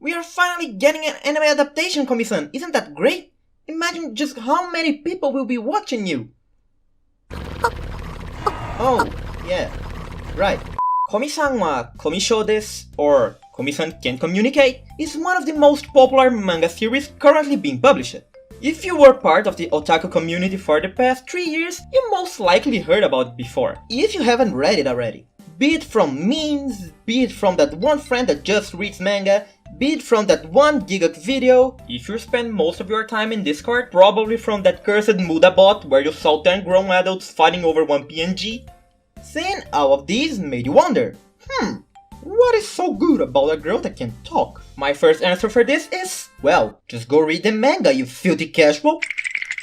We are finally getting an anime adaptation, Komi-san. Isn't that great? Imagine just how many people will be watching you. Oh, yeah, right. Komi-san Wa Komyushou Desu, or Komi-san Can Communicate, is one of the most popular manga series currently being published. If you were part of the otaku community for the past 3 years, you most likely heard about it before, if you haven't read it already. Be it from memes, be it from that one friend that just reads manga, be it from that one Gigguk video, if you spend most of your time in Discord, probably from that cursed Muda bot where you saw 10 grown adults fighting over one PNG. Seeing all of these made you wonder, what is so good about a girl that can talk? My first answer for this is, well, just go read the manga, you filthy casual.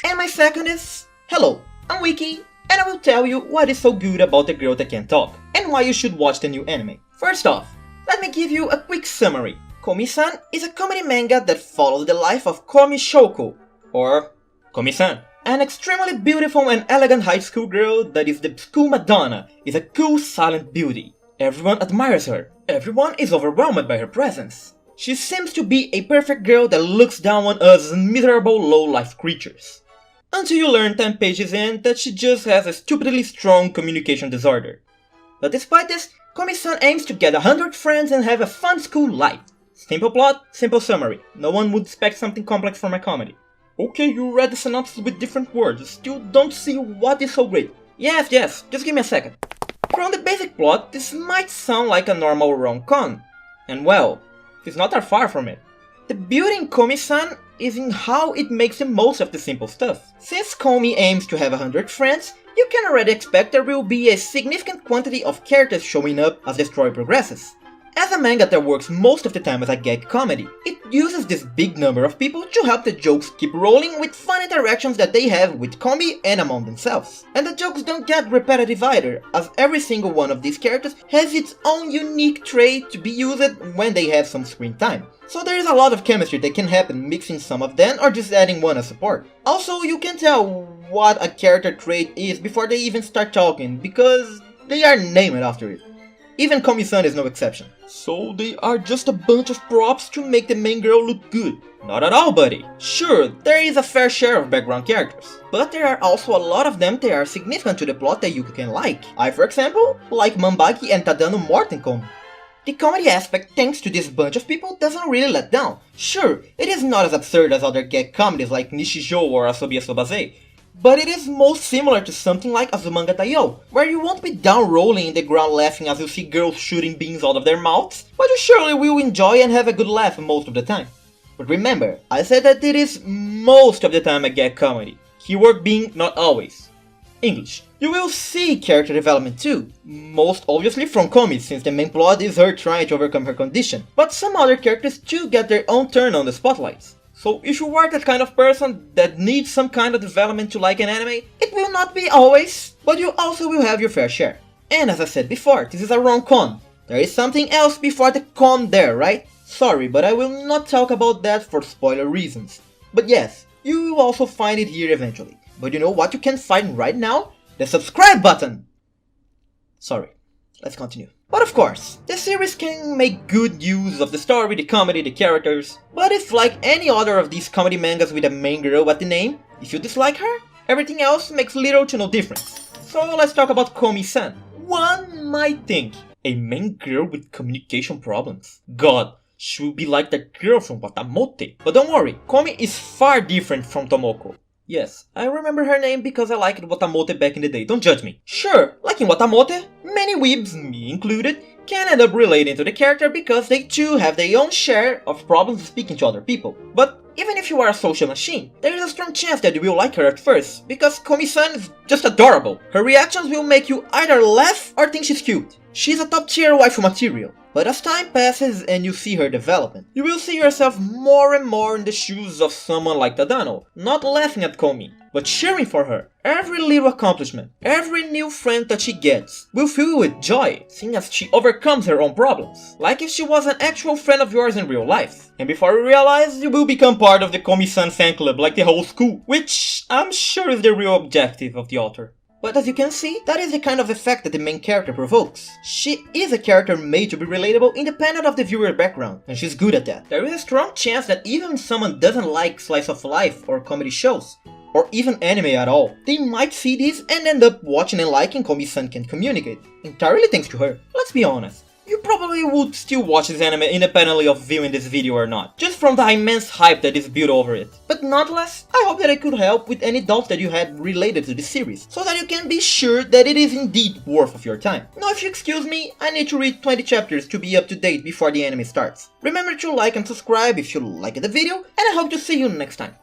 And my second is, hello, I'm Wiki, and I will tell you what is so good about the girl that can talk, and why you should watch the new anime. First off, let me give you a quick summary. Komi-san is a comedy manga that follows the life of Komi Shoko, or Komi-san. An extremely beautiful and elegant high school girl that is the school Madonna, is a cool silent beauty. Everyone admires her, everyone is overwhelmed by her presence. She seems to be a perfect girl that looks down on us miserable low-life creatures. Until you learn 10 pages in that she just has a stupidly strong communication disorder. But despite this, Komi-san aims to get 100 friends and have a fun school life. Simple plot, simple summary. No one would expect something complex from a comedy. Okay, you read the synopsis with different words, still don't see what is so great. Yes, just give me a second. From the basic plot, this might sound like a normal rom-com. And well, it's not that far from it. The beauty in Komi-san is in how it makes the most of the simple stuff. Since Komi aims to have 100 friends, you can already expect there will be a significant quantity of characters showing up as the story progresses. As a manga that works most of the time as a gag comedy, it uses this big number of people to help the jokes keep rolling with fun interactions that they have with Komi and among themselves. And the jokes don't get repetitive either, as every single one of these characters has its own unique trait to be used when they have some screen time. So there is a lot of chemistry that can happen mixing some of them or just adding one as support. Also, you can tell what a character trait is before they even start talking, because they are named after it. Even Komi-san is no exception. So they are just a bunch of props to make the main girl look good. Not at all, buddy. Sure, there is a fair share of background characters, but there are also a lot of them that are significant to the plot that you can like. I, for example, like Mambaki and Tadano more than Komi. The comedy aspect thanks to this bunch of people doesn't really let down. Sure, it is not as absurd as other gag comedies like Nishijo or Asobi Asobase, but it is most similar to something like Azumanga Daioh, where you won't be down rolling in the ground laughing as you see girls shooting beans out of their mouths, but you surely will enjoy and have a good laugh most of the time. But remember, I said that it is most of the time a gag comedy, keyword being not always. English. You will see character development too, most obviously from Komi since the main plot is her trying to overcome her condition, but some other characters too get their own turn on the spotlights. So if you are that kind of person that needs some kind of development to like an anime, it will not be always, but you also will have your fair share. And as I said before, this is a rom-com. There is something else before the com there, right? Sorry, but I will not talk about that for spoiler reasons. But yes, you will also find it here eventually. But you know what you can find right now? The subscribe button! Sorry, let's continue. But of course, the series can make good use of the story, the comedy, the characters, but if like any other of these comedy mangas with a main girl at the name, if you dislike her, everything else makes little to no difference. So let's talk about Komi-san. One might think, a main girl with communication problems? God, she will be like that girl from Watamote. But don't worry, Komi is far different from Tomoko. Yes, I remember her name because I liked Watamote back in the day, don't judge me. Sure, like in Watamote, many weebs, me included, can end up relating to the character because they too have their own share of problems speaking to other people. But even if you are a social machine, there is a strong chance that you will like her at first, because Komi-san is just adorable. Her reactions will make you either laugh or think she's cute. She's a top tier waifu material. But as time passes and you see her development, you will see yourself more and more in the shoes of someone like Tadano, not laughing at Komi, but cheering for her. Every little accomplishment, every new friend that she gets, will fill you with joy, seeing as she overcomes her own problems, like if she was an actual friend of yours in real life. And before you realize, you will become part of the Komi-san fan club like the whole school, which I'm sure is the real objective of the author. But as you can see, that is the kind of effect that the main character provokes. She is a character made to be relatable independent of the viewer's background, and she's good at that. There is a strong chance that even if someone doesn't like slice of life or comedy shows, or even anime at all, they might see this and end up watching and liking Komi-san Can't Communicate, entirely thanks to her. Let's be honest, you probably would still watch this anime independently of viewing this video or not, just from the immense hype that is built over it. But nonetheless, I hope that I could help with any doubts that you had related to this series, so that you can be sure that it is indeed worth of your time. Now if you excuse me, I need to read 20 chapters to be up to date before the anime starts. Remember to like and subscribe if you liked the video, and I hope to see you next time.